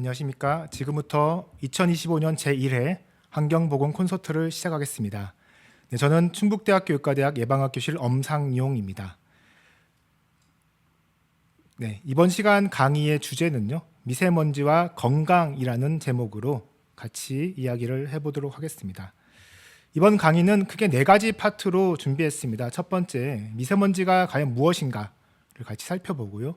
안녕하십니까. 지금부터 2025년 제1회 환경보건 콘서트를 시작하겠습니다. 네, 저는 충북대학교 의과대학 예방학교실 엄상용입니다. 네, 이번 시간 강의의 주제는요, 미세먼지와 건강이라는 제목으로 같이 이야기를 해보도록 하겠습니다. 이번 강의는 크게 4가지 파트로 준비했습니다. 첫 번째, 미세먼지가 과연 무엇인가를 같이 살펴보고요.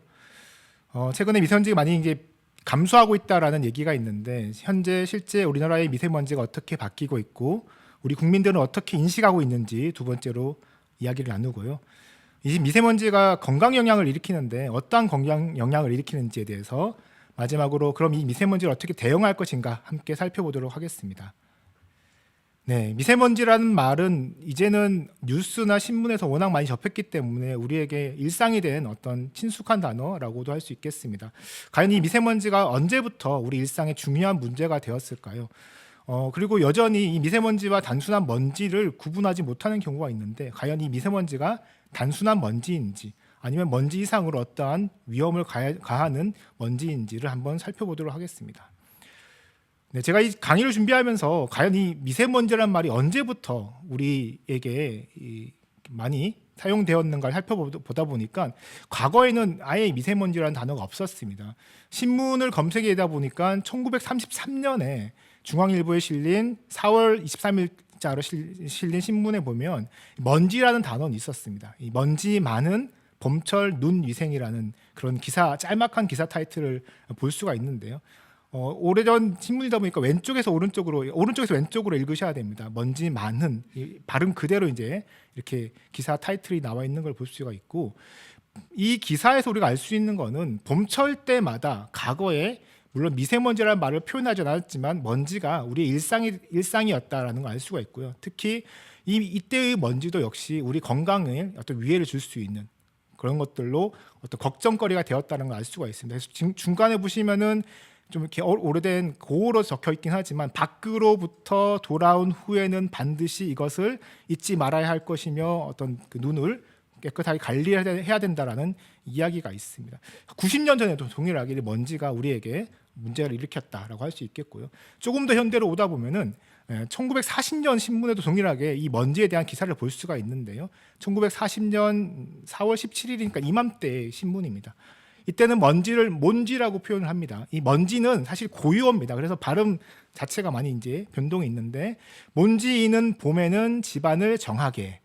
최근에 미세먼지가 많이 이제 감소하고 있다라는 얘기가 있는데 현재 실제 우리나라의 미세먼지가 어떻게 바뀌고 있고 우리 국민들은 어떻게 인식하고 있는지 두 번째로 이야기를 나누고요. 이 미세먼지가 건강 영향을 일으키는데 어떠한 건강 영향을 일으키는지에 대해서 마지막으로 그럼 이 미세먼지를 어떻게 대응할 것인가 함께 살펴보도록 하겠습니다. 네, 미세먼지라는 말은 이제는 뉴스나 신문에서 워낙 많이 접했기 때문에 우리에게 일상이 된 어떤 친숙한 단어라고도 할 수 있겠습니다. 과연 이 미세먼지가 언제부터 우리 일상에 중요한 문제가 되었을까요? 그리고 여전히 이 미세먼지와 단순한 먼지를 구분하지 못하는 경우가 있는데 과연 이 미세먼지가 단순한 먼지인지 아니면 먼지 이상으로 어떠한 위험을 가하는 먼지인지를 한번 살펴보도록 하겠습니다. 네, 제가 이 강의를 준비하면서 과연 이 미세먼지란 말이 언제부터 우리에게 많이 사용되었는가를 살펴보다 보니까 과거에는 아예 미세먼지라는 단어가 없었습니다. 신문을 검색하다 보니까 1933년에 중앙일보에 실린 4월 23일자로 실린 신문에 보면 먼지라는 단어는 있었습니다. 이 먼지 많은 봄철 눈 위생이라는 그런 기사, 짤막한 기사 타이틀을 볼 수가 있는데요. 오래전 신문이다 보니까 왼쪽에서 왼쪽으로 읽으셔야 됩니다. 먼지 많은 발음 그대로 이제 이렇게 기사 타이틀이 나와 있는 걸 볼 수가 있고 이 기사에서 우리가 알 수 있는 거는 봄철 때마다 과거에 물론 미세먼지라는 말을 표현하지 않았지만 먼지가 우리의 일상이었다라는 걸 알 수가 있고요. 특히 이때의 먼지도 역시 우리 건강에 어떤 위해를 줄 수 있는 그런 것들로 어떤 걱정거리가 되었다는 걸 알 수가 있습니다. 그래서 중간에 보시면은 좀 이렇게 오래된 고어로 적혀 있긴 하지만 밖으로부터 돌아온 후에는 반드시 이것을 잊지 말아야 할 것이며 어떤 그 눈을 깨끗하게 관리해야 된다라는 이야기가 있습니다. 90년 전에도 동일하게 먼지가 우리에게 문제를 일으켰다라고 할 수 있겠고요. 조금 더 현대로 오다 보면은 1940년 신문에도 동일하게 이 먼지에 대한 기사를 볼 수가 있는데요. 1940년 4월 17일이니까 이맘때의 신문입니다. 이때는 먼지를 몬지라고 표현을 합니다. 이 먼지는 사실 고유어입니다. 그래서 발음 자체가 많이 이제 변동이 있는데 몬지이는 봄에는 집안을 정하게.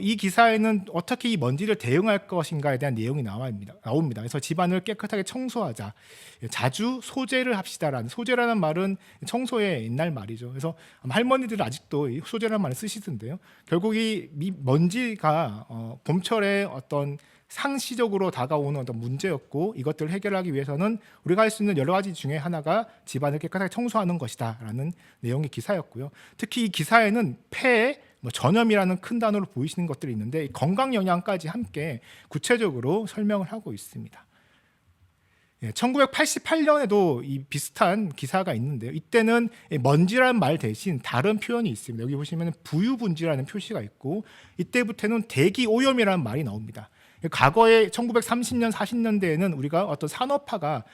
이 기사에는 어떻게 이 먼지를 대응할 것인가에 대한 내용이 나옵니다. 그래서 집안을 깨끗하게 청소하자. 자주 소재를 합시다라는 소재라는 말은 청소의 옛날 말이죠. 그래서 할머니들은 아직도 소재라는 말을 쓰시던데요. 결국 이 먼지가 봄철에 어떤 상시적으로 다가오는 어떤 문제였고 이것들을 해결하기 위해서는 우리가 할 수 있는 여러 가지 중에 하나가 집안을 깨끗하게 청소하는 것이다라는 내용의 기사였고요. 특히 이 기사에는 폐, 전염이라는 큰 단어로 보이시는 것들이 있는데 건강 영향까지 함께 구체적으로 설명을 하고 있습니다. 1988년에도 이 비슷한 기사가 있는데요. 이때는 먼지라는 말 대신 다른 표현이 있습니다. 여기 보시면 부유분지라는 표시가 있고 이때부터는 대기 오염이라는 말이 나옵니다. 과거에 1930년, 40년대에는 우리가 어떤 산업화가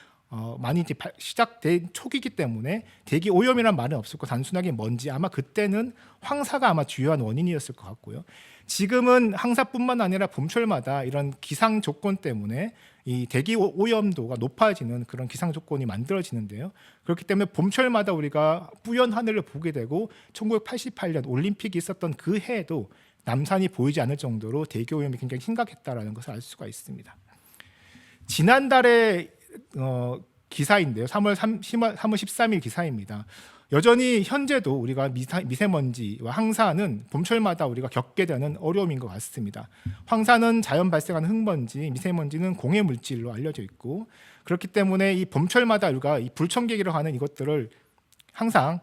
많이 이제 시작된 초기이기 때문에 대기 오염이라는 말은 없었고 단순하게 먼지, 아마 그때는 황사가 아마 주요한 원인이었을 것 같고요. 지금은 황사뿐만 아니라 봄철마다 이런 기상 조건 때문에 이 대기 오염도가 높아지는 그런 기상 조건이 만들어지는데요. 그렇기 때문에 봄철마다 우리가 뿌연 하늘을 보게 되고 1988년 올림픽이 있었던 그 해에도 남산이 보이지 않을 정도로 대기 오염이 굉장히 심각했다라는 것을 알 수가 있습니다. 지난달에 기사인데요. 3월 13일 기사입니다. 여전히 현재도 우리가 미세먼지와 황사는 봄철마다 우리가 겪게 되는 어려움인 것 같습니다. 황사는 자연 발생하는 흙먼지, 미세먼지는 공해 물질로 알려져 있고 그렇기 때문에 이 봄철마다 우리가 이 불청객이라고 하는 이것들을 항상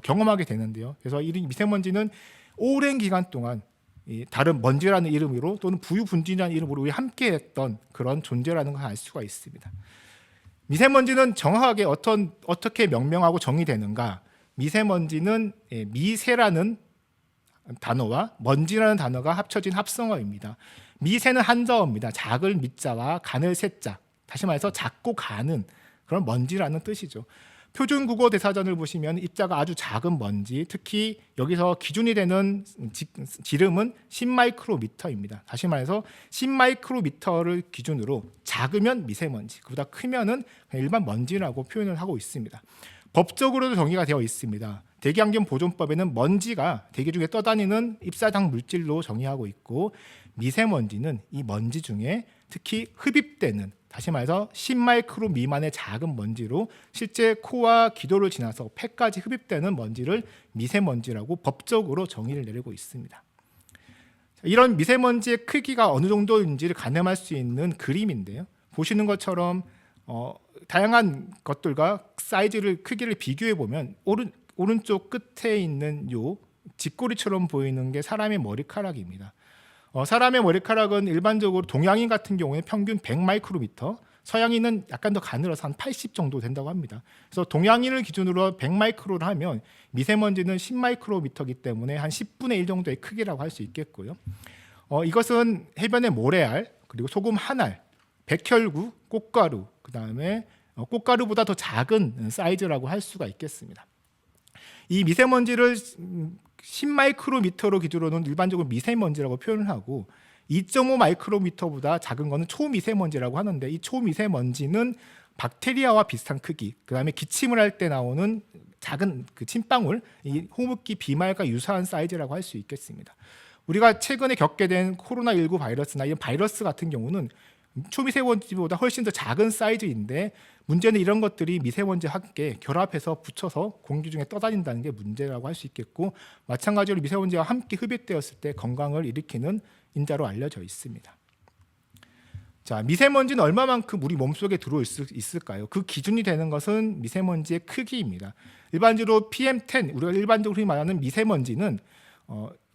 경험하게 되는데요. 그래서 이 미세먼지는 오랜 기간 동안 다른 먼지라는 이름으로 또는 부유분지라는 이름으로 우리 함께했던 그런 존재라는 걸 알 수가 있습니다. 미세먼지는 정확하게 어떻게 명명하고 정의되는가? 미세먼지는 미세라는 단어와 먼지라는 단어가 합쳐진 합성어입니다. 미세는 한자어입니다. 작을 미자와 간을 새자. 다시 말해서 작고 가는 그런 먼지라는 뜻이죠. 표준 국어 대사전을 보시면 입자가 아주 작은 먼지, 특히 여기서 기준이 되는 지름은 10마이크로미터입니다. 다시 말해서 10마이크로미터를 기준으로 작으면 미세먼지, 그보다 크면은 그냥 일반 먼지라고 표현을 하고 있습니다. 법적으로도 정의가 되어 있습니다. 대기환경보존법에는 먼지가 대기 중에 떠다니는 입사장 물질로 정의하고 있고, 미세먼지는 이 먼지 중에 특히 흡입되는, 다시 말해서 10마이크로 미만의 작은 먼지로 실제 코와 기도를 지나서 폐까지 흡입되는 먼지를 미세먼지라고 법적으로 정의를 내리고 있습니다. 이런 미세먼지의 크기가 어느 정도인지를 가늠할 수 있는 그림인데요. 보시는 것처럼 다양한 것들과 사이즈를, 크기를 비교해 보면 오른쪽 끝에 있는 요 쥐꼬리처럼 보이는 게 사람의 머리카락입니다. 사람의 머리카락은 일반적으로 동양인 같은 경우에 평균 100마이크로미터, 서양인은 약간 더 가늘어서 한 80 정도 된다고 합니다. 그래서 동양인을 기준으로 100마이크로를 하면 미세먼지는 10마이크로미터이기 때문에 한 10분의 1 정도의 크기라고 할 수 있겠고요. 이것은 해변의 모래알, 그리고 소금 한 알, 백혈구, 꽃가루, 그다음에 꽃가루보다 더 작은 사이즈라고 할 수가 있겠습니다. 이 미세먼지를 10마이크로미터로 기준으로는 일반적으로 미세먼지라고 표현을 하고, 2.5 마이크로미터보다 작은 것은 초미세먼지라고 하는데, 이 초미세먼지는 박테리아와 비슷한 크기, 그다음에 기침을 할 때 나오는 작은 그 침방울, 이 호흡기 비말과 유사한 사이즈라고 할 수 있겠습니다. 우리가 최근에 겪게 된 코로나19 바이러스나 이런 바이러스 같은 경우는 초미세먼지보다 훨씬 더 작은 사이즈인데, 문제는 이런 것들이 미세먼지와 함께 결합해서 붙여서 공기 중에 떠다닌다는 게 문제라고 할 수 있겠고, 마찬가지로 미세먼지와 함께 흡입되었을 때 건강을 일으키는 인자로 알려져 있습니다. 자, 미세먼지는 얼마만큼 우리 몸속에 들어있을까요? 그 기준이 되는 것은 미세먼지의 크기입니다. 일반적으로 PM10, 우리가 일반적으로 흔히 말하는 미세먼지는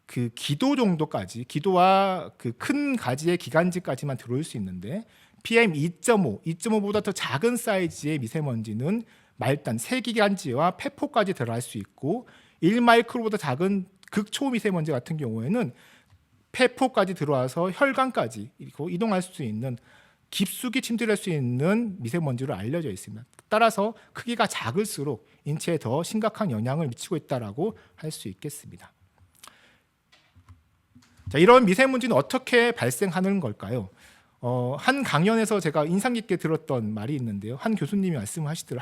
그 기도 정도까지, 기도와 그 큰 가지의 기관지까지만 들어올 수 있는데, PM 2.5, 2.5보다 더 작은 사이즈의 미세먼지는 말단, 세기관지와 폐포까지 들어갈 수 있고, 1마이크로보다 작은 극초미세먼지 같은 경우에는 폐포까지 들어와서 혈관까지 이동할 수 있는, 깊숙이 침투할 수 있는 미세먼지로 알려져 있습니다. 따라서 크기가 작을수록 인체에 더 심각한 영향을 미치고 있다고 할 수 있겠습니다. 자, 이런 미세먼지는 어떻게 발생하는 걸까요? 한 강연에서 제가 인상 깊게 들었던 말이 있는데요. 한 교수님이 말씀하시더라고요.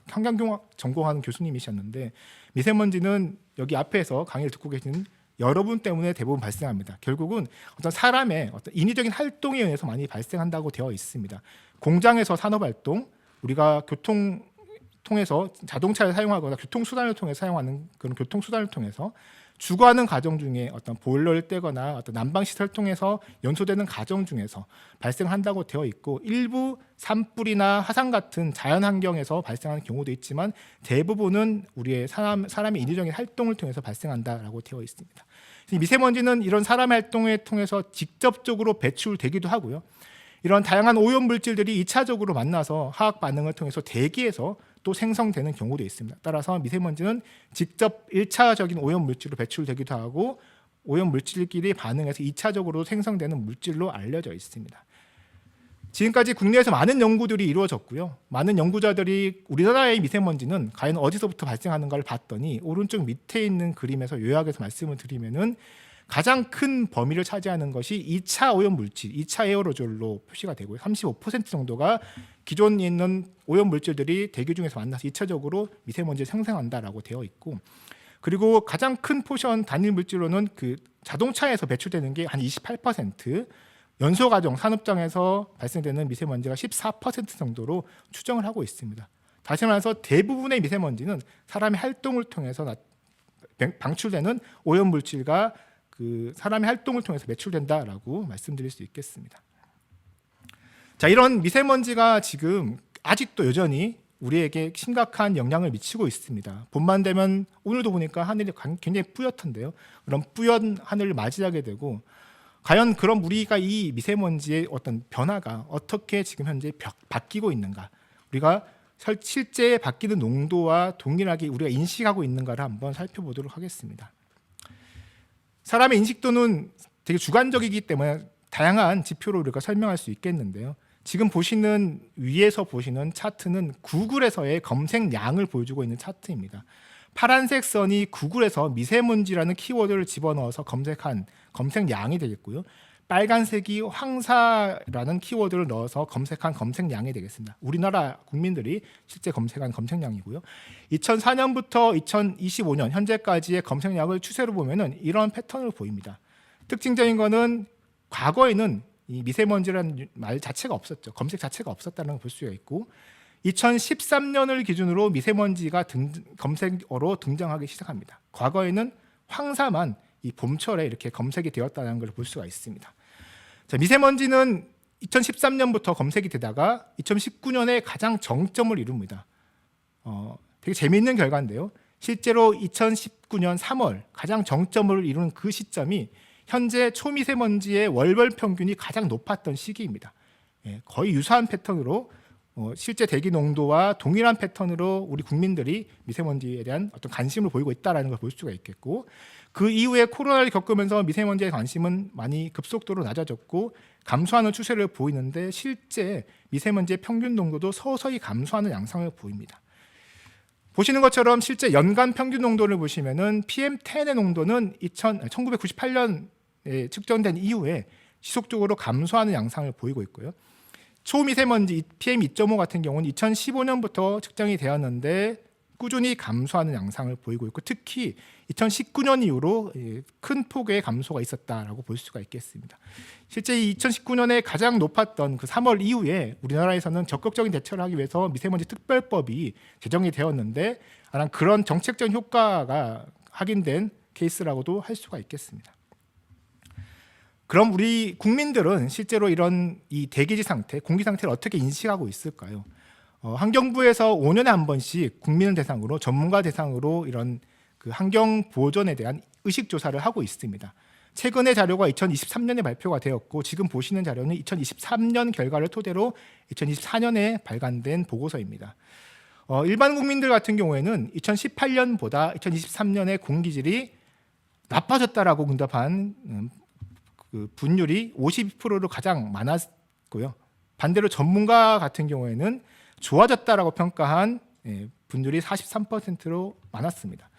환경공학 전공하는 교수님이셨는데, 미세먼지는 여기 앞에서 강의를 듣고 계시는 여러분 때문에 대부분 발생합니다. 결국은 어떤 사람의 어떤 인위적인 활동에 의해서 많이 발생한다고 되어 있습니다. 공장에서 산업활동, 우리가 교통 통해서 자동차를 사용하거나 교통수단을 통해 사용하는 그런 교통수단을 통해서, 주거하는 가정 중에 어떤 보일러를 떼거나 어떤 난방시설을 통해서 연소되는 가정 중에서 발생한다고 되어 있고, 일부 산불이나 화산 같은 자연환경에서 발생하는 경우도 있지만, 대부분은 우리의 사람의 인위적인 활동을 통해서 발생한다라고 되어 있습니다. 미세먼지는 이런 사람의 활동을 통해서 직접적으로 배출되기도 하고요. 이런 다양한 오염 물질들이 2차적으로 만나서 화학 반응을 통해서 대기에서 또 생성되는 경우도 있습니다. 따라서 미세먼지는 직접 1차적인 오염 물질로 배출되기도 하고, 오염 물질끼리 반응해서 2차적으로 생성되는 물질로 알려져 있습니다. 지금까지 국내에서 많은 연구들이 이루어졌고요. 많은 연구자들이 우리나라의 미세먼지는 과연 어디서부터 발생하는가를 봤더니, 오른쪽 밑에 있는 그림에서 요약해서 말씀을 드리면은, 가장 큰 범위를 차지하는 것이 2차 오염 물질, 2차 에어로졸로 표시가 되고요. 35% 정도가 기존에 있는 오염 물질들이 대기 중에서 만나서 2차적으로 미세먼지를 생성한다라고 되어 있고, 그리고 가장 큰 포션 단일 물질로는 그 자동차에서 배출되는 게 한 28%, 연소가정 산업장에서 발생되는 미세먼지가 14% 정도로 추정을 하고 있습니다. 다시 말해서 대부분의 미세먼지는 사람의 활동을 통해서 방출되는 오염 물질과 그 사람의 활동을 통해서 매출된다라고 말씀드릴 수 있겠습니다. 자, 이런 미세먼지가 지금 아직도 여전히 우리에게 심각한 영향을 미치고 있습니다. 봄만 되면, 오늘도 보니까 하늘이 굉장히 뿌옇던데요. 그런 뿌연 하늘을 맞이하게 되고, 과연 그럼 우리가 이 미세먼지의 어떤 변화가 어떻게 지금 현재 바뀌고 있는가, 우리가 실제 바뀌는 농도와 동일하게 우리가 인식하고 있는가를 한번 살펴보도록 하겠습니다. 사람의 인식도는 되게 주관적이기 때문에 다양한 지표로 우리가 설명할 수 있겠는데요. 지금 보시는 위에서 보시는 차트는 구글에서의 검색량을 보여주고 있는 차트입니다. 파란색 선이 구글에서 미세먼지라는 키워드를 집어넣어서 검색한 검색량이 되겠고요. 빨간색이 황사라는 키워드를 넣어서 검색한 검색량이 되겠습니다. 우리나라 국민들이 실제 검색한 검색량이고요. 2004년부터 2025년 현재까지의 검색량을 추세로 보면은 이런 패턴을 보입니다. 특징적인 거는 과거에는 이 미세먼지라는 말 자체가 없었죠. 검색 자체가 없었다는 걸 볼 수가 있고 2013년을 기준으로 미세먼지가 검색어로 등장하기 시작합니다. 과거에는 황사만 이 봄철에 이렇게 검색이 되었다는 걸 볼 수가 있습니다. 자, 미세먼지는 2013년부터 검색이 되다가 2019년에 가장 정점을 이룹니다. 되게 재미있는 결과인데요. 실제로 2019년 3월 가장 정점을 이루는 그 시점이 현재 초미세먼지의 월별 평균이 가장 높았던 시기입니다. 거의 유사한 패턴으로 실제 대기 농도와 동일한 패턴으로 우리 국민들이 미세먼지에 대한 어떤 관심을 보이고 있다는 걸 볼 수가 있겠고, 그 이후에 코로나를 겪으면서 미세먼지의 관심은 많이 급속도로 낮아졌고 감소하는 추세를 보이는데 실제 미세먼지의 평균 농도도 서서히 감소하는 양상을 보입니다. 보시는 것처럼 실제 연간 평균 농도를 보시면은 PM10의 농도는 1998년에 측정된 이후에 지속적으로 감소하는 양상을 보이고 있고요. 초미세먼지 PM2.5 같은 경우는 2015년부터 측정이 되었는데 꾸준히 감소하는 양상을 보이고 있고, 특히 2019년 이후로 큰 폭의 감소가 있었다라고 볼 수가 있겠습니다. 실제 2019년에 가장 높았던 그 3월 이후에 우리나라에서는 적극적인 대처를 하기 위해서 미세먼지 특별법이 제정이 되었는데 그런 정책적인 효과가 확인된 케이스라고도 할 수가 있겠습니다. 그럼 우리 국민들은 실제로 이런 이 대기질 상태, 공기 상태를 어떻게 인식하고 있을까요? 환경부에서 5년에 한 번씩 국민을 대상으로, 전문가 대상으로 이런 그 환경 보존에 대한 의식 조사를 하고 있습니다. 최근의 자료가 2023년에 발표가 되었고 지금 보시는 자료는 2023년 결과를 토대로 2024년에 발간된 보고서입니다. 일반 국민들 같은 경우에는 2018년보다 2023년에 공기질이 나빠졌다라고 응답한 그 분율이 52%로 가장 많았고요. 반대로 전문가 같은 경우에는 좋아졌다라고 평가한 분율이 43%로 많았습니다.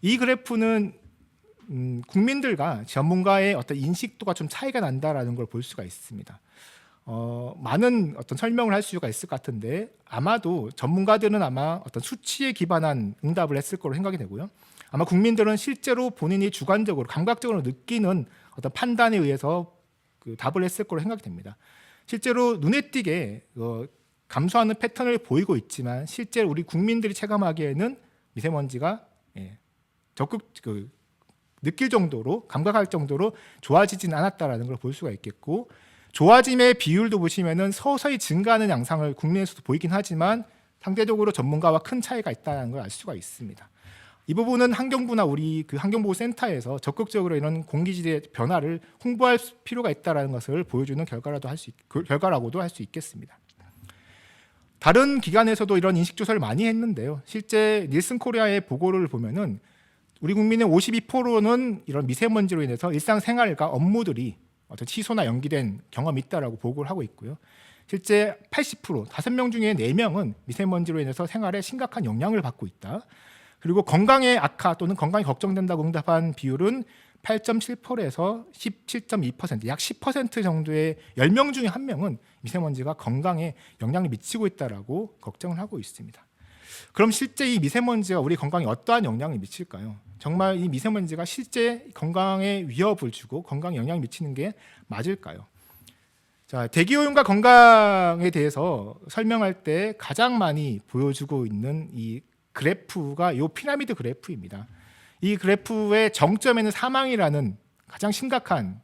이 그래프는 국민들과 전문가의 어떤 인식도가 좀 차이가 난다라는 걸 볼 수가 있습니다. 많은 어떤 설명을 할 수가 있을 것 같은데 아마도 전문가들은 아마 어떤 수치에 기반한 응답을 했을 거로 생각이 되고요. 아마 국민들은 실제로 본인이 주관적으로 감각적으로 느끼는 어떤 판단에 의해서 그 답을 했을 거로 생각이 됩니다. 실제로 눈에 띄게 감소하는 패턴을 보이고 있지만 실제 우리 국민들이 체감하기에는 미세먼지가 적극 느낄 정도로, 감각할 정도로 좋아지진 않았다라는 걸 볼 수가 있겠고, 좋아짐의 비율도 보시면은 서서히 증가하는 양상을 국내에서도 보이긴 하지만 상대적으로 전문가와 큰 차이가 있다는 걸 알 수가 있습니다. 이 부분은 환경부나 우리 그 환경보호센터에서 적극적으로 이런 공기질의 변화를 홍보할 필요가 있다는 것을 보여주는 결과라고도 할 수 있겠습니다. 다른 기관에서도 이런 인식 조사를 많이 했는데요. 실제 닐슨 코리아의 보고를 보면은 우리 국민의 52%는 이런 미세먼지로 인해서 일상생활과 업무들이 어떤 취소나 연기된 경험이 있다라고 보고를 하고 있고요. 실제 80%, 5명 중에 4명은 미세먼지로 인해서 생활에 심각한 영향을 받고 있다. 그리고 건강의 악화 또는 건강이 걱정된다고 응답한 비율은 8.7%에서 17.2%, 약 10% 정도의 10명 중에 1명은 미세먼지가 건강에 영향을 미치고 있다라고 걱정을 하고 있습니다. 그럼 실제 이 미세먼지가 우리 건강에 어떠한 영향을 미칠까요? 정말 이 미세먼지가 실제 건강에 위협을 주고 건강에 영향을 미치는 게 맞을까요? 자, 대기오염과 건강에 대해서 설명할 때 가장 많이 보여주고 있는 이 그래프가 이 피라미드 그래프입니다. 이 그래프의 정점에는 사망이라는 가장 심각한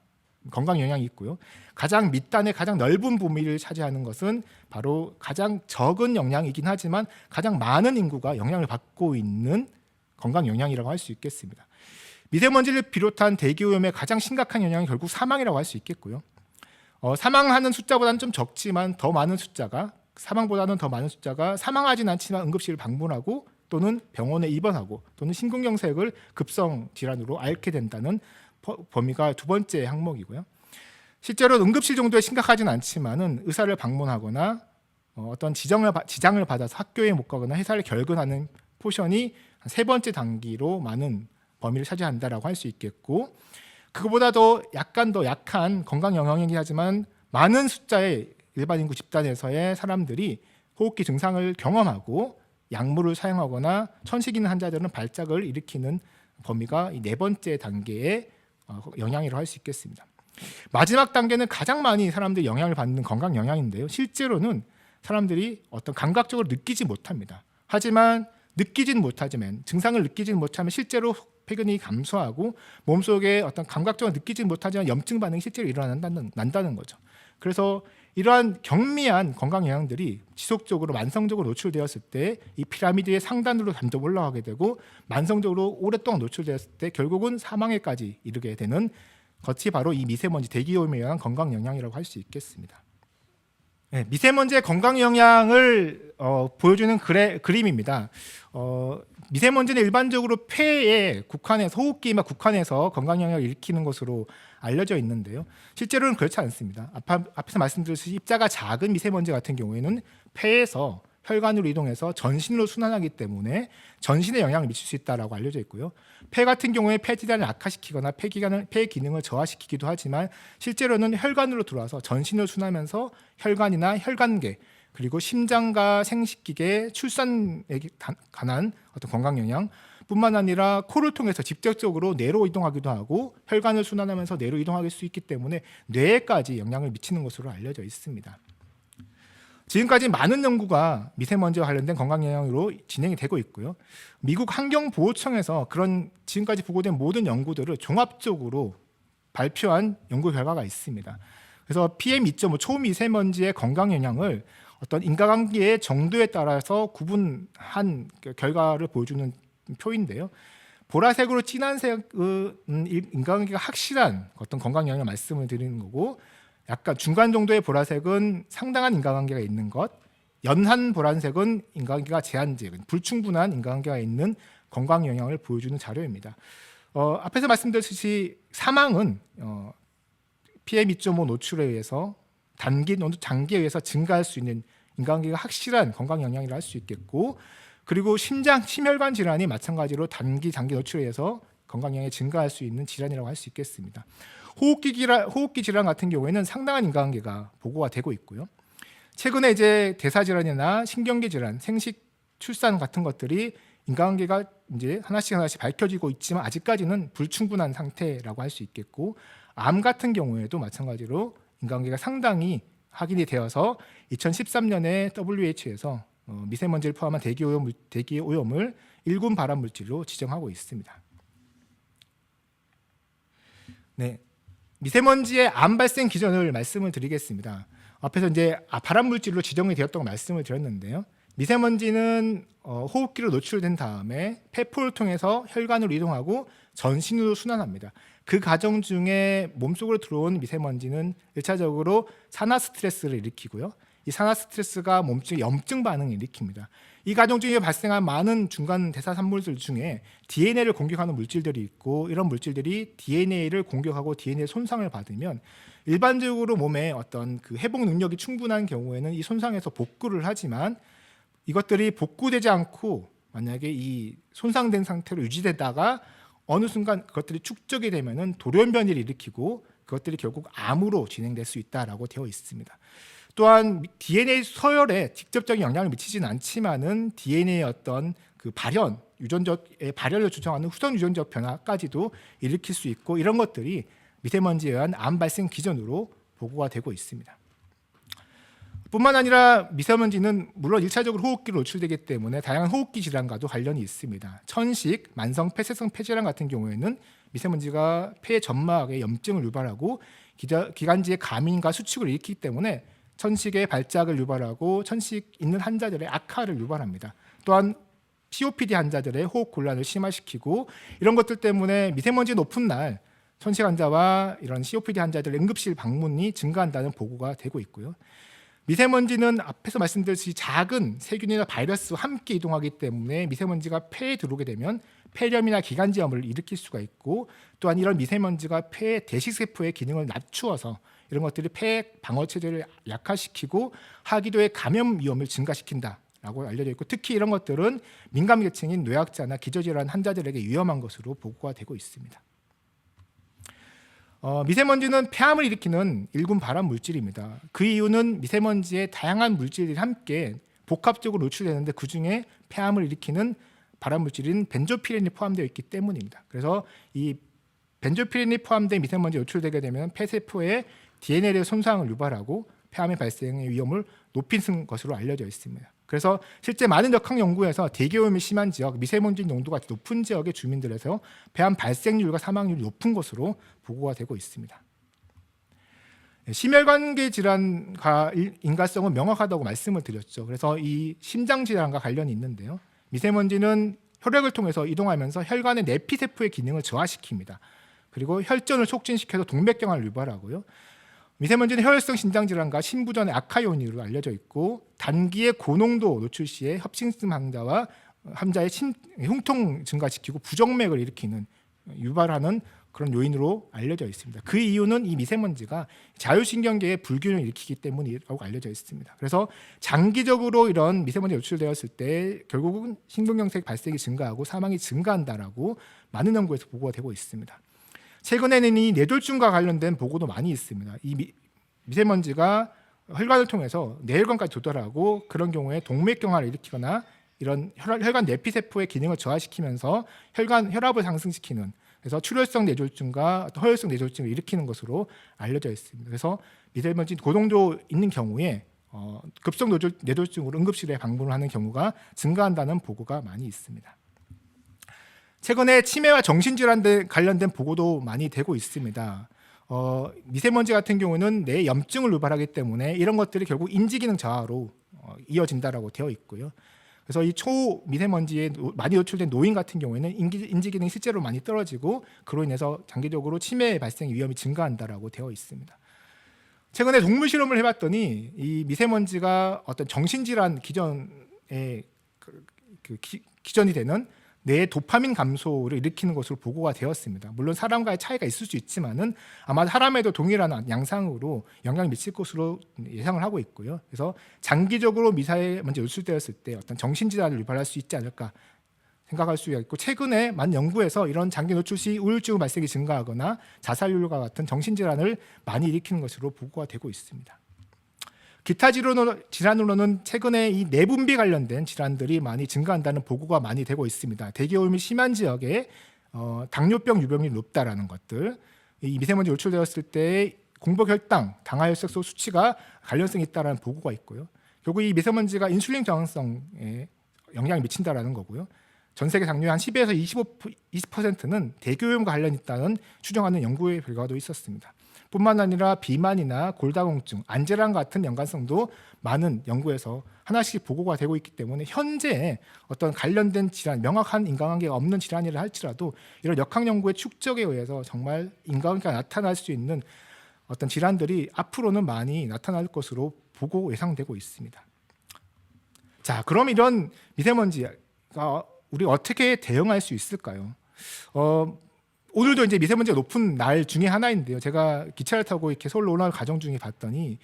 건강 영향이 있고요. 가장 밑단의 가장 넓은 범위를 차지하는 것은 바로 가장 적은 영향이긴 하지만 가장 많은 인구가 영향을 받고 있는 건강 영향이라고 할 수 있겠습니다. 미세먼지를 비롯한 대기오염의 가장 심각한 영향이 결국 사망이라고 할 수 있겠고요. 사망하는 숫자보다는 좀 적지만 사망보다는 더 많은 숫자가 사망하지는 않지만 응급실을 방문하고 또는 병원에 입원하고 또는 심근경색을 급성 질환으로 앓게 된다는 범위가 두 번째 항목이고요. 실제로 응급실 정도에 심각하지는 않지만은 의사를 방문하거나 어떤 지장을 받아서 학교에 못 가거나 회사를 결근하는 포션이 세 번째 단계로 많은 범위를 차지한다라고 할 수 있겠고, 그거보다 약간 더 약한 건강 영향이긴 하지만 많은 숫자의 일반 인구 집단에서의 사람들이 호흡기 증상을 경험하고 약물을 사용하거나 천식 있는 환자들은 발작을 일으키는 범위가 이 네 번째 단계의 영향이라고 할 수 있겠습니다. 마지막 단계는 가장 많이 사람들이 영향을 받는 건강 영향인데요. 실제로는 사람들이 어떤 감각적으로 느끼지 못합니다. 하지만 증상을 느끼지는 못하면 실제로 폐근이 감소하고 몸속에 어떤 감각적으로 느끼지 못하지만 염증 반응이 실제로 난다는 거죠. 그래서 이러한 경미한 건강 영향들이 지속적으로 만성적으로 노출되었을 때 이 피라미드의 상단으로 점점 올라가게 되고, 만성적으로 오랫동안 노출되었을 때 결국은 사망에까지 이르게 되는 것이 바로 이 미세먼지 대기오염에 의한 건강 영향이라고 할 수 있겠습니다. 네, 미세먼지의 건강 영향을 보여주는 그림입니다. 미세먼지는 일반적으로 폐에 국한해서 호흡기에만 국한해서 건강 영향을 일으키는 것으로 알려져 있는데요. 실제로는 그렇지 않습니다. 앞에서 말씀드렸듯이 입자가 작은 미세먼지 같은 경우에는 폐에서 혈관으로 이동해서 전신으로 순환하기 때문에 전신에 영향을 미칠 수 있다고 알려져 있고요. 폐 같은 경우에 폐 질환을 악화시키거나 폐 기능을 저하시키기도 하지만 실제로는 혈관으로 들어와서 전신을 순환하면서 혈관이나 혈관계, 그리고 심장과 생식기계, 출산에 관한 어떤 건강 영향 뿐만 아니라 코를 통해서 직접적으로 뇌로 이동하기도 하고 혈관을 순환하면서 뇌로 이동할 수 있기 때문에 뇌에까지 영향을 미치는 것으로 알려져 있습니다. 지금까지 많은 연구가 미세먼지와 관련된 건강 영향으로 진행이 되고 있고요. 미국 환경보호청에서 그런 지금까지 보고된 모든 연구들을 종합적으로 발표한 연구 결과가 있습니다. 그래서 PM2.5 초미세먼지의 건강 영향을 어떤 인과관계의 정도에 따라서 구분한 결과를 보여주는 표인데요. 보라색으로 진한 색은 인과관계가 확실한 어떤 건강 영향을 말씀을 드리는 거고, 약간 중간 정도의 보라색은 상당한 인과관계가 있는 것, 연한 보라색은 인과관계가 제한적, 불충분한 인과관계가 있는 건강 영향을 보여주는 자료입니다. 앞에서 말씀드렸듯이 사망은 PM2.5 노출에 의해서 단기 또는 장기에 의해서 증가할 수 있는 인과관계가 확실한 건강 영향이라 할 수 있겠고, 그리고 심혈관 질환이 마찬가지로 단기, 장기 노출에 의해서 건강 영향이 증가할 수 있는 질환이라고 할 수 있겠습니다. 호흡기 질환 같은 경우에는 상당한 인과관계가 보고가 되고 있고요. 최근에 이제 대사 질환이나 신경계 질환, 생식, 출산 같은 것들이 인과관계가 이제 하나씩 밝혀지고 있지만 아직까지는 불충분한 상태라고 할 수 있겠고, 암 같은 경우에도 마찬가지로 인과관계가 상당히 확인이 되어서 2013년에 WHO에서 미세먼지를 포함한 대기오염을 1군 발암물질로 지정하고 있습니다. 네, 미세먼지의 암 발생 기전을 말씀을 드리겠습니다. 앞에서 이제 발암물질로 지정이 되었다고 말씀을 드렸는데요. 미세먼지는 호흡기로 노출된 다음에 폐포를 통해서 혈관으로 이동하고 전신으로 순환합니다. 그 과정 중에 몸속으로 들어온 미세먼지는 1차적으로 산화 스트레스를 일으키고요. 이 산화 스트레스가 몸속에 염증 반응을 일으킵니다. 이 과정 중에 발생한 많은 중간 대사 산물들 중에 DNA를 공격하는 물질들이 있고, 이런 물질들이 DNA를 공격하고 DNA 손상을 받으면 일반적으로 몸에 어떤 그 회복 능력이 충분한 경우에는 이 손상에서 복구를 하지만, 이것들이 복구되지 않고 만약에 이 손상된 상태로 유지되다가 어느 순간 그것들이 축적이 되면은 돌연변이를 일으키고 그것들이 결국 암으로 진행될 수 있다라고 되어 있습니다. 또한 DNA 서열에 직접적인 영향을 미치지는 않지만은 DNA의 어떤 그 유전적의 발현을 조정하는 후선 유전적 변화까지도 일으킬 수 있고, 이런 것들이 미세먼지에 의한 암 발생 기전으로 보고가 되고 있습니다. 뿐만 아니라 미세먼지는 물론 1차적으로 호흡기로 노출되기 때문에 다양한 호흡기 질환과도 관련이 있습니다. 천식, 만성 폐쇄성 폐질환 같은 경우에는 미세먼지가 폐 점막에 염증을 유발하고 기관지의 감인과 수축을 일으키기 때문에 천식의 발작을 유발하고 천식 있는 환자들의 악화를 유발합니다. 또한 COPD 환자들의 호흡 곤란을 심화시키고, 이런 것들 때문에 미세먼지 높은 날 천식 환자와 이런 COPD 환자들의 응급실 방문이 증가한다는 보고가 되고 있고요. 미세먼지는 앞에서 말씀드렸듯이 작은 세균이나 바이러스와 함께 이동하기 때문에 미세먼지가 폐에 들어오게 되면 폐렴이나 기관지염을 일으킬 수가 있고, 또한 이런 미세먼지가 폐의 대식세포의 기능을 낮추어서 이런 것들이 폐 방어 체제를 약화시키고 하기도의 감염 위험을 증가시킨다라고 알려져 있고, 특히 이런 것들은 민감 계층인 뇌학자나 기저질환 환자들에게 위험한 것으로 보고가 되고 있습니다. 미세먼지는 폐암을 일으키는 일군 발암 물질입니다. 그 이유는 미세먼지의 다양한 물질들이 함께 복합적으로 노출되는데 그중에 폐암을 일으키는 발암 물질인 벤조피렌이 포함되어 있기 때문입니다. 그래서 이 벤조피렌이 포함된 미세먼지 노출되게 되면 폐세포의 DNA의 손상을 유발하고 폐암의 발생의 위험을 높이는 것으로 알려져 있습니다. 그래서 실제 많은 역학 연구에서 대기오염이 심한 지역, 미세먼지 농도가 높은 지역의 주민들에서 폐암 발생률과 사망률이 높은 것으로 보고가 되고 있습니다. 심혈관계 질환과 인과성은 명확하다고 말씀을 드렸죠. 그래서 이 심장 질환과 관련이 있는데요. 미세먼지는 혈액을 통해서 이동하면서 혈관의 내피세포의 기능을 저하시킵니다. 그리고 혈전을 촉진시켜서 동맥경화를 유발하고요. 미세먼지는 혈액성 신장질환과 심부전의 악화 요인으로 알려져 있고, 단기의 고농도 노출 시에 협심증 환자의 흉통 증가시키고 부정맥을 일으키는 유발하는 그런 요인으로 알려져 있습니다. 그 이유는 이 미세먼지가 자율신경계의 불균형을 일으키기 때문이라고 알려져 있습니다. 그래서 장기적으로 이런 미세먼지 노출되었을 때 결국은 심근경색 발생이 증가하고 사망이 증가한다라고 많은 연구에서 보고가 되고 있습니다. 최근에는 이 뇌졸중과 관련된 보고도 많이 있습니다. 이 미세먼지가 혈관을 통해서 뇌혈관까지 도달하고 그런 경우에 동맥경화를 일으키거나 이런 혈관 내피세포의 기능을 저하시키면서 혈압을 상승시키는, 그래서 출혈성 뇌졸중과 허혈성 뇌졸중을 일으키는 것으로 알려져 있습니다. 그래서 미세먼지 고농도 있는 경우에 급성 뇌졸중으로 응급실에 방문을 하는 경우가 증가한다는 보고가 많이 있습니다. 최근에 치매와 정신질환 관련된 보고도 많이 되고 있습니다. 미세먼지 같은 경우는 뇌 염증을 유발하기 때문에 이런 것들이 결국 인지기능 저하로 이어진다라고 되어 있고요. 그래서 이 초미세먼지에 많이 노출된 노인 같은 경우에는 인지기능이 실제로 많이 떨어지고 그로 인해서 장기적으로 치매 발생 위험이 증가한다라고 되어 있습니다. 최근에 동물 실험을 해봤더니 이 미세먼지가 어떤 정신질환 기전에 기전이 되는 뇌의 도파민 감소를 일으키는 것으로 보고가 되었습니다. 물론 사람과의 차이가 있을 수 있지만은 아마 사람에도 동일한 양상으로 영향을 미칠 것으로 예상을 하고 있고요. 그래서 장기적으로 미세먼지 노출되었을 때 어떤 정신질환을 유발할 수 있지 않을까 생각할 수 있고, 최근에 많은 연구에서 이런 장기 노출 시 우울증 발생이 증가하거나 자살률과 같은 정신질환을 많이 일으키는 것으로 보고가 되고 있습니다. 기타 질환으로는 최근에 이 내분비 관련된 질환들이 많이 증가한다는 보고가 많이 되고 있습니다. 대기오염이 심한 지역에 당뇨병 유병률이 높다라는 것들, 이 미세먼지 노출되었을 때 공복혈당, 당하혈색소 수치가 관련성이 있다라는 보고가 있고요. 결국 이 미세먼지가 인슐린 저항성에 영향을 미친다라는 거고요. 전 세계 당뇨의 한 10에서 20%는 대기오염과 관련이 있다는 추정하는 연구의 결과도 있었습니다. 뿐만 아니라 비만이나 골다공증, 안질환 같은 연관성도 많은 연구에서 하나씩 보고가 되고 있기 때문에 현재 어떤 관련된 질환, 명확한 인과관계가 없는 질환이라 할지라도 이런 역학 연구의 축적에 의해서 정말 인과관계가 나타날 수 있는 어떤 질환들이 앞으로는 많이 나타날 것으로 보고 예상되고 있습니다. 자, 그럼 이런 미세먼지가 우리가 어떻게 대응할 수 있을까요? 오늘도 이제 미세먼지가 높은 날 중에 하나인데요. 제가 기차를 타고 이렇게 서울로 올라가는 과정 중에 봤더니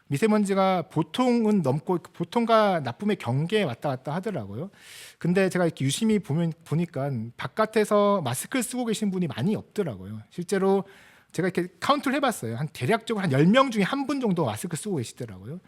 미세먼지가 보통은 넘고 보통과 나쁨의 경계에 왔다 갔다 하더라고요. 근데 제가 이렇게 유심히 보니까 바깥에서 마스크를 쓰고 계신 분이 많이 없더라고요. 실제로 제가 이렇게 카운트를 해봤어요. 한 대략적으로 한 10명 중에 한 분 정도 마스크 쓰고 계시더라고요.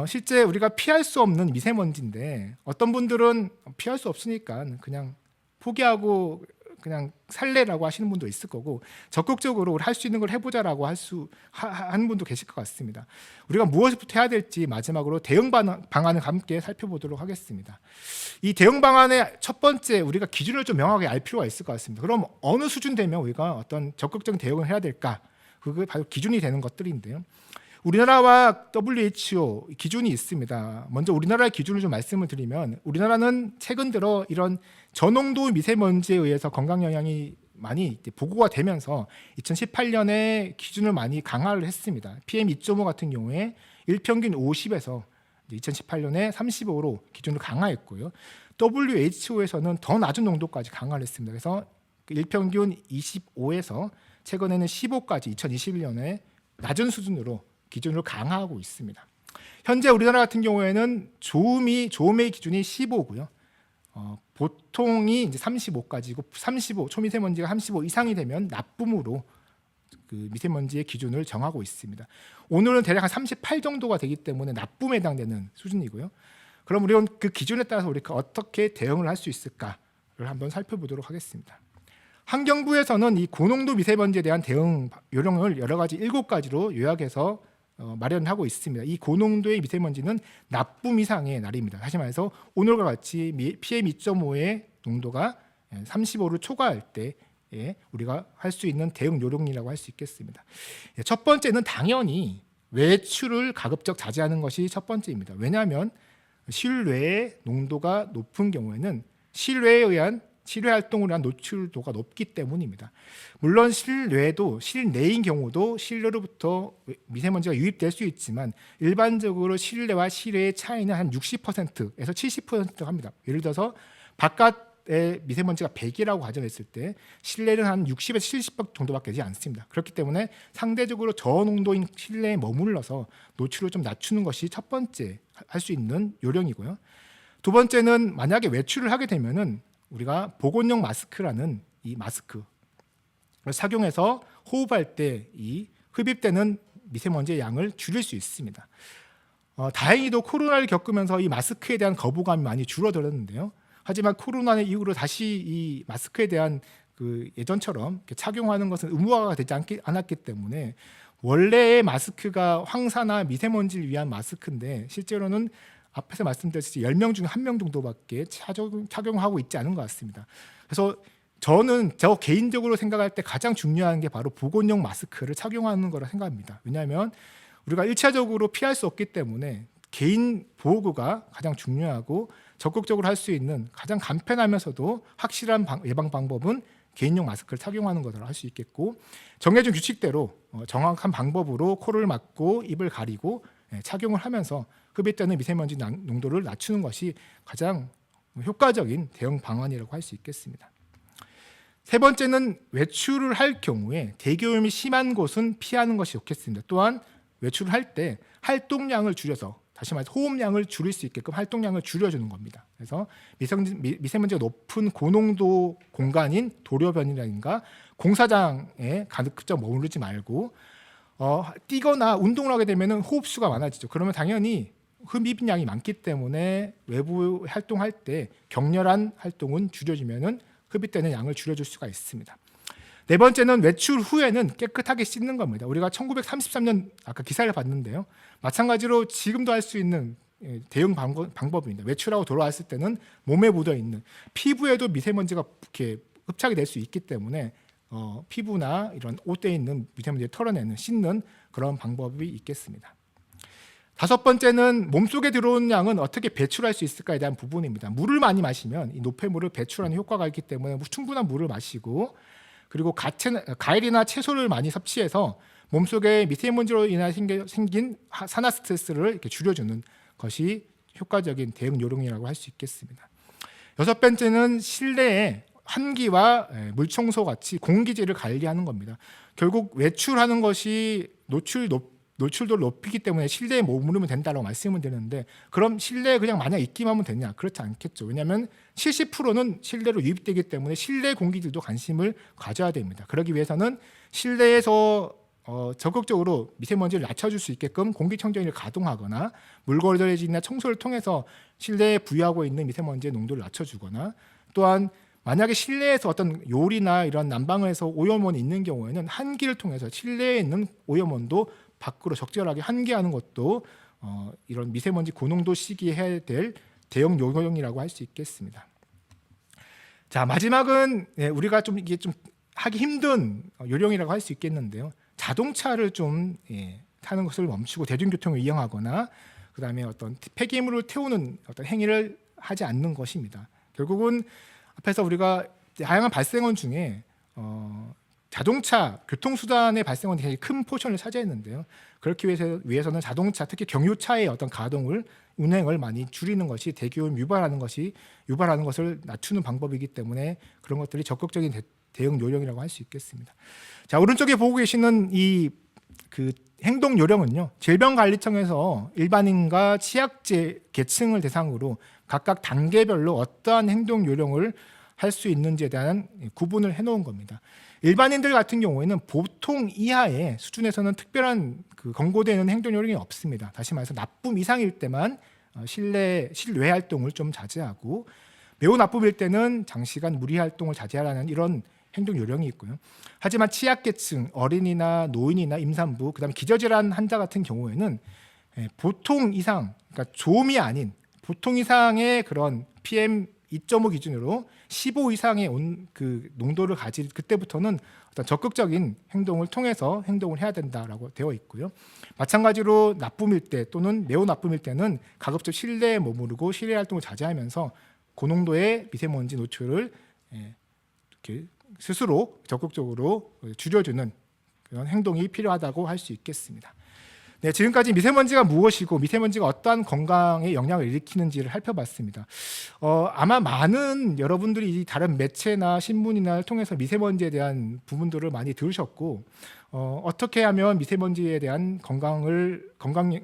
실제 우리가 피할 수 없는 미세먼지인데 어떤 분들은 피할 수 없으니까 그냥 포기하고 그냥 살래라고 하시는 분도 있을 거고, 적극적으로 우리 할 수 있는 걸 해보자라고 하는 분도 계실 것 같습니다. 우리가 무엇부터 해야 될지 마지막으로 대응 방안을 함께 살펴보도록 하겠습니다. 이 대응 방안의 첫 번째, 우리가 기준을 좀 명확하게 알 필요가 있을 것 같습니다. 그럼 어느 수준 되면 우리가 어떤 적극적인 대응을 해야 될까? 그게 바로 기준이 되는 것들인데요. 우리나라와 WHO 기준이 있습니다. 먼저 우리나라의 기준을 좀 말씀을 드리면, 우리나라는 최근 들어 이런 저농도 미세먼지에 의해서 건강 영향이 많이 보고가 되면서 2018년에 기준을 많이 강화를 했습니다. PM2.5 같은 경우에 일평균 50에서 2018년에 35로 기준을 강화했고요. WHO에서는 더 낮은 농도까지 강화를 했습니다. 그래서 일평균 25에서 최근에는 15까지 2021년에 낮은 수준으로 기준을 강화하고 있습니다. 현재 우리나라 같은 경우에는 조음의 기준이 15고요. 보통이 이제 35까지고 35 초미세먼지가 35 이상이 되면 나쁨으로 그 미세먼지의 기준을 정하고 있습니다. 오늘은 대략 한 38 정도가 되기 때문에 나쁨에 해당되는 수준이고요. 그럼 우리는 그 기준에 따라서 우리가 어떻게 대응을 할 수 있을까를 한번 살펴보도록 하겠습니다. 환경부에서는 이 고농도 미세먼지에 대한 대응 요령을 여러 가지 7가지로 요약해서 마련하고 있습니다. 이 고농도의 미세먼지는 나쁨 이상의 날입니다. 다시 말해서 오늘과 같이 PM 2.5의 농도가 35를 초과할 때 우리가 할 수 있는 대응 요령이라고 할 수 있겠습니다. 첫 번째는 당연히 외출을 가급적 자제하는 것이 첫 번째입니다. 왜냐하면 실외의 농도가 높은 경우에는 실외에 의한 실외 활동을 위한 노출도가 높기 때문입니다. 물론 실외도 실내인 경우도 실내로부터 미세먼지가 유입될 수 있지만 일반적으로 실내와 실외의 차이는 한 60%에서 70% 합니다. 예를 들어서 바깥에 미세먼지가 100이라고 가정했을 때 실내는 한 60에서 70% 정도밖에 되지 않습니다. 그렇기 때문에 상대적으로 저농도인 실내에 머물러서 노출을 좀 낮추는 것이 첫 번째 할 수 있는 요령이고요. 두 번째는 만약에 외출을 하게 되면은 우리가 보건용 마스크라는 이 마스크를 착용해서 호흡할 때 이 흡입되는 미세먼지의 양을 줄일 수 있습니다. 다행히도 코로나를 겪으면서 이 마스크에 대한 거부감이 많이 줄어들었는데요. 하지만 코로나 이후로 다시 이 마스크에 대한 그 예전처럼 착용하는 것은 의무화가 되지 않았기 때문에 원래의 마스크가 황사나 미세먼지를 위한 마스크인데 실제로는 앞에서 말씀드렸듯이 10명 중에 1명 정도밖에 착용하고 있지 않은 것 같습니다. 그래서 저는 저 개인적으로 생각할 때 가장 중요한 게 바로 보건용 마스크를 착용하는 거라 생각합니다. 왜냐하면 우리가 1차적으로 피할 수 없기 때문에 개인 보호구가 가장 중요하고 적극적으로 할 수 있는 가장 간편하면서도 확실한 예방 방법은 개인용 마스크를 착용하는 것으로 할 수 있겠고, 정해진 규칙대로 정확한 방법으로 코를 막고 입을 가리고 착용을 하면서 흡입되는 미세먼지 농도를 낮추는 것이 가장 효과적인 대응 방안이라고 할 수 있겠습니다. 세 번째는 외출을 할 경우에 대기오염이 심한 곳은 피하는 것이 좋겠습니다. 또한 외출을 할 때 활동량을 줄여서, 다시 말해서 호흡량을 줄일 수 있게끔 활동량을 줄여주는 겁니다. 그래서 미세먼지가 높은 고농도 공간인 도로변이라든가 공사장에 가급적 머무르지 말고 뛰거나 운동을 하게 되면 호흡수가 많아지죠. 그러면 당연히 흡입량이 많기 때문에 외부 활동할 때 격렬한 활동은 줄여주면 흡입되는 양을 줄여줄 수가 있습니다. 네 번째는 외출 후에는 깨끗하게 씻는 겁니다. 우리가 1933년 아까 기사를 봤는데요. 마찬가지로 지금도 할 수 있는 대응 방법입니다. 외출하고 돌아왔을 때는 몸에 묻어있는 피부에도 미세먼지가 이렇게 흡착이 될 수 있기 때문에 피부나 이런 옷에 있는 미세먼지를 털어내는, 씻는 그런 방법이 있겠습니다. 다섯 번째는 몸속에 들어오는 양은 어떻게 배출할 수 있을까에 대한 부분입니다. 물을 많이 마시면 이 노폐물을 배출하는 효과가 있기 때문에 충분한 물을 마시고, 그리고 과일이나 채소를 많이 섭취해서 몸속에 미세먼지로 인해 생긴 산화 스트레스를 이렇게 줄여주는 것이 효과적인 대응 요령이라고 할 수 있겠습니다. 여섯 번째는 실내에 환기와 물청소 같이 공기질을 관리하는 겁니다. 결국 외출하는 것이 노출도를 높이기 때문에 실내에 머무르면 된다고 말씀을 드리는데, 그럼 실내에 그냥 마냥 있기만 하면 되냐? 그렇지 않겠죠. 왜냐하면 70%는 실내로 유입되기 때문에 실내 공기질도 관심을 가져야 됩니다. 그러기 위해서는 실내에서 적극적으로 미세먼지를 낮춰줄 수 있게끔 공기청정기를 가동하거나 물걸레질이나 청소를 통해서 실내에 부유하고 있는 미세먼지의 농도를 낮춰주거나, 또한 만약에 실내에서 어떤 요리나 이런 난방을 해서 오염원이 있는 경우에는 환기를 통해서 실내에 있는 오염원도 밖으로 적절하게 환기하는 것도 이런 미세먼지 고농도 시기에 해야 될 대응 요령이라고 할 수 있겠습니다. 자, 마지막은 우리가 좀 이게 좀 하기 힘든 요령이라고 할 수 있겠는데요. 자동차를 좀 타는 것을 멈추고 대중교통을 이용하거나, 그다음에 어떤 폐기물을 태우는 어떤 행위를 하지 않는 것입니다. 결국은 앞에서 우리가 다양한 발생원 중에 자동차 교통수단의 발생은 굉장히 큰 포션을 차지했는데요. 그렇기 위해서는 자동차, 특히 경유차의 어떤 가동을 운행을 많이 줄이는 것이 대기오염 유발하는 것을 낮추는 방법이기 때문에 그런 것들이 적극적인 대응 요령이라고 할 수 있겠습니다. 자, 오른쪽에 보고 계시는 이 그 행동 요령은요, 질병관리청에서 일반인과 취약계 계층을 대상으로 각각 단계별로 어떠한 행동 요령을 할 수 있는지에 대한 구분을 해놓은 겁니다. 일반인들 같은 경우에는 보통 이하의 수준에서는 특별한 권고되는 행동 요령이 없습니다. 다시 말해서 나쁨 이상일 때만 실외 활동을 좀 자제하고, 매우 나쁨일 때는 장시간 무리 활동을 자제하라는 이런 행동 요령이 있고요. 하지만 취약계층, 어린이나 노인이나 임산부, 그다음에 기저질환 환자 같은 경우에는 보통 이상, 그러니까 좀이 아닌 보통 이상의 그런 PM 2.5 기준으로 15 이상의 농도를 가질 그때부터는 어떤 적극적인 행동을 통해서 행동을 해야 된다라고 되어 있고요. 마찬가지로 나쁨일 때 또는 매우 나쁨일 때는 가급적 실내에 머무르고 실외 활동을 자제하면서 고농도의 미세먼지 노출을 이렇게 스스로 적극적으로 줄여주는 그런 행동이 필요하다고 할 수 있겠습니다. 네, 지금까지 미세먼지가 무엇이고 미세먼지가 어떠한 건강에 영향을 일으키는지를 살펴봤습니다. 아마 많은 여러분들이 다른 매체나 신문이나 통해서 미세먼지에 대한 부분들을 많이 들으셨고, 어떻게 하면 미세먼지에 대한 건강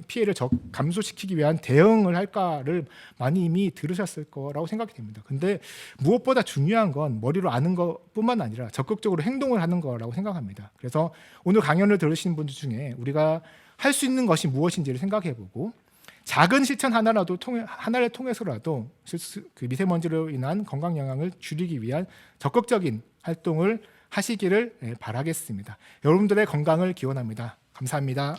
피해를 감소시키기 위한 대응을 할까를 많이 이미 들으셨을 거라고 생각이 됩니다. 근데 무엇보다 중요한 건 머리로 아는 것뿐만 아니라 적극적으로 행동을 하는 거라고 생각합니다. 그래서 오늘 강연을 들으시는 분들 중에 우리가 할 수 있는 것이 무엇인지를 생각해보고, 작은 실천 하나를 통해서라도 그 미세먼지로 인한 건강 영향을 줄이기 위한 적극적인 활동을 하시기를 바라겠습니다. 여러분들의 건강을 기원합니다. 감사합니다.